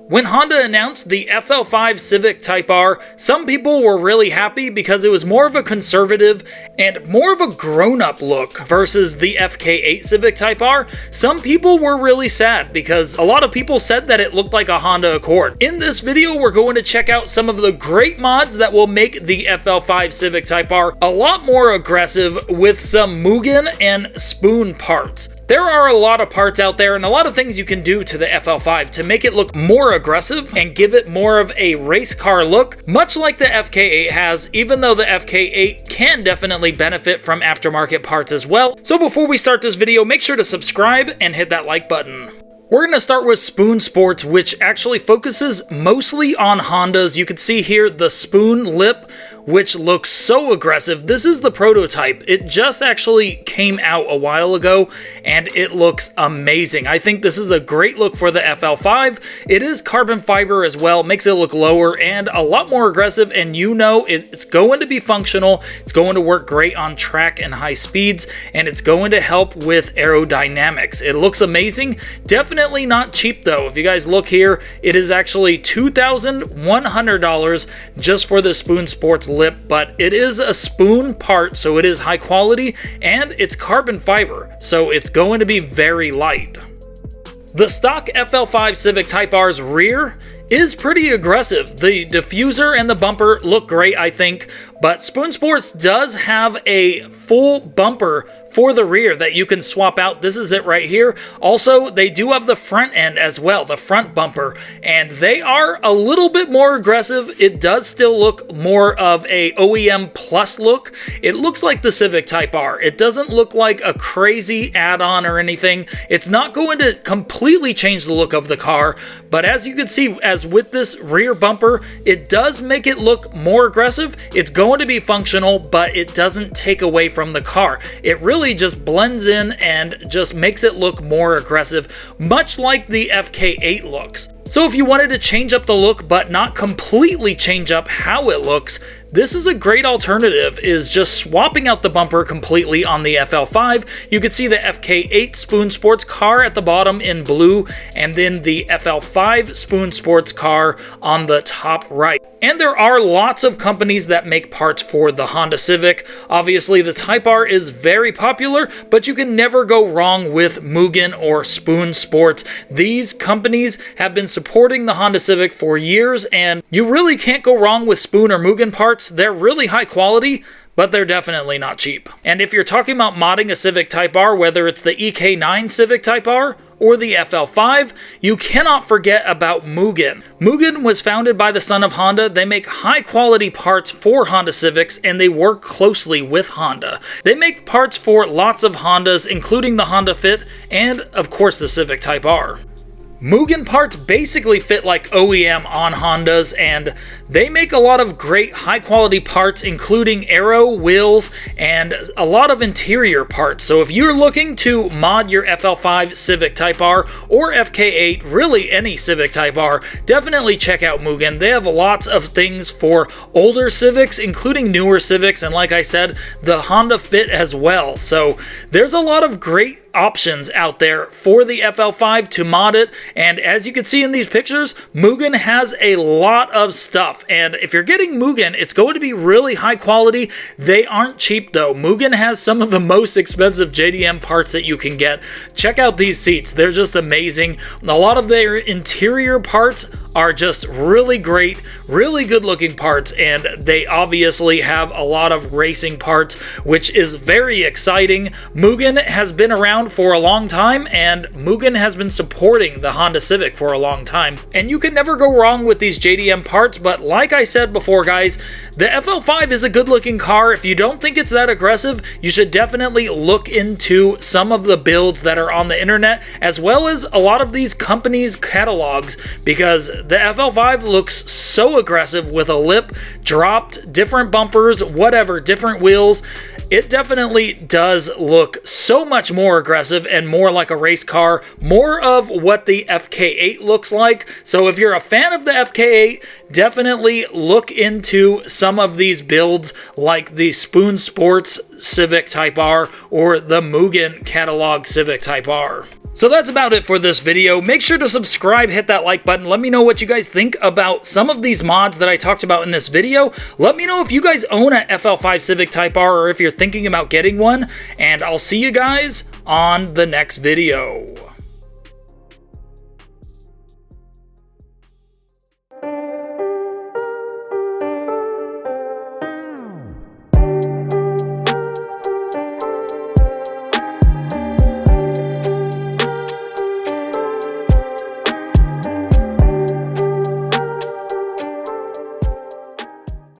When Honda announced the FL5 Civic Type R, some people were really happy because it was more of a conservative and more of a grown-up look versus the FK8 Civic Type R. Some people were really sad because a lot of people said that it looked like a Honda Accord. In this video, we're going to check out some of the great mods that will make the FL5 Civic Type R a lot more aggressive with some Mugen and Spoon parts. There are a lot of parts out there and a lot of things you can do to the FL5 to make it look more aggressive and give it more of a race car look, much like the FK8 has, even though the FK8 can definitely benefit from aftermarket parts as well. So before we start this video, make sure to subscribe and hit that like button. We're going to start with Spoon Sports, which actually focuses mostly on Hondas. You can see here the spoon lip, which looks so aggressive. This is the prototype. It just actually came out a while ago, and it looks amazing. I think this is a great look for the FL5. It is carbon fiber as well, makes it look lower and a lot more aggressive, and you know it's going to be functional. It's going to work great on track and high speeds, and it's going to help with aerodynamics. It looks amazing. Definitely not cheap though. If you guys look here, it is actually $2,100 just for the Spoon Sports lip, but it is a spoon part, so it is high quality and it's carbon fiber, so it's going to be very light. The stock FL5 Civic Type R's rear is pretty aggressive. The diffuser and the bumper look great, I think, but Spoon Sports does have a full bumper for the rear that you can swap out. This is it right here. Also, they do have the front end as well, the front bumper, and they are a little bit more aggressive. It does still look more of a OEM plus look. It looks like the Civic Type R. It doesn't look like a crazy add-on or anything. It's not going to completely change the look of the car, but as you can see, as with this rear bumper, it does make it look more aggressive. It's going to be functional, but it doesn't take away from the car. It really just blends in and just makes it look more aggressive, much like the FK8 looks. So if you wanted to change up the look but not completely change up how it looks, this is a great alternative, is just swapping out the bumper completely on the FL5. You can see the FK8 Spoon Sports car at the bottom in blue, and then the FL5 Spoon Sports car on the top right. And there are lots of companies that make parts for the Honda Civic. Obviously, the Type R is very popular, but you can never go wrong with Mugen or Spoon Sports. These companies have been supporting the Honda Civic for years, and you really can't go wrong with Spoon or Mugen parts. They're really high quality, but they're definitely not cheap. And if you're talking about modding a Civic Type R, whether it's the EK9 Civic Type R or the FL5, you cannot forget about Mugen. Mugen was founded by the son of Honda. They make high quality parts for Honda Civics, and they work closely with Honda. They make parts for lots of Hondas, including the Honda Fit and of course the Civic Type R. Mugen parts basically fit like OEM on Hondas, and they make a lot of great high quality parts, including aero, wheels, and a lot of interior parts. So if you're looking to mod your FL5 Civic Type R or FK8, really any Civic Type R, definitely check out Mugen. They have lots of things for older Civics, including newer Civics, and like I said, the Honda Fit as well. So there's a lot of great options out there for the FL5 to mod it, and as you can see in these pictures, Mugen has a lot of stuff, and if you're getting Mugen, it's going to be really high quality. They aren't cheap though. Mugen has some of the most expensive JDM parts that you can get. Check out these seats. They're just amazing. A lot of their interior parts are just really great, really good looking parts, and they obviously have a lot of racing parts, which is very exciting. Mugen has been around for a long time, and Mugen has been supporting the Honda Civic for a long time, and you can never go wrong with these JDM parts. But like I said before, guys, the FL5 is a good looking car. If you don't think it's that aggressive, you should definitely look into some of the builds that are on the internet, as well as a lot of these companies' catalogs, because the FL5 looks so aggressive with a lip, dropped, different bumpers, whatever, different wheels. It definitely does look so much more aggressive and more like a race car, more of what the FK8 looks like. So if you're a fan of the FK8, definitely look into some of these builds like the Spoon Sports Civic Type R or the Mugen catalog Civic Type R. So that's about it for this video. Make sure to subscribe, hit that like button. Let me know what you guys think about some of these mods that I talked about in this video. Let me know if you guys own a FL5 Civic Type R or if you're thinking about getting one. And I'll see you guys on the next video.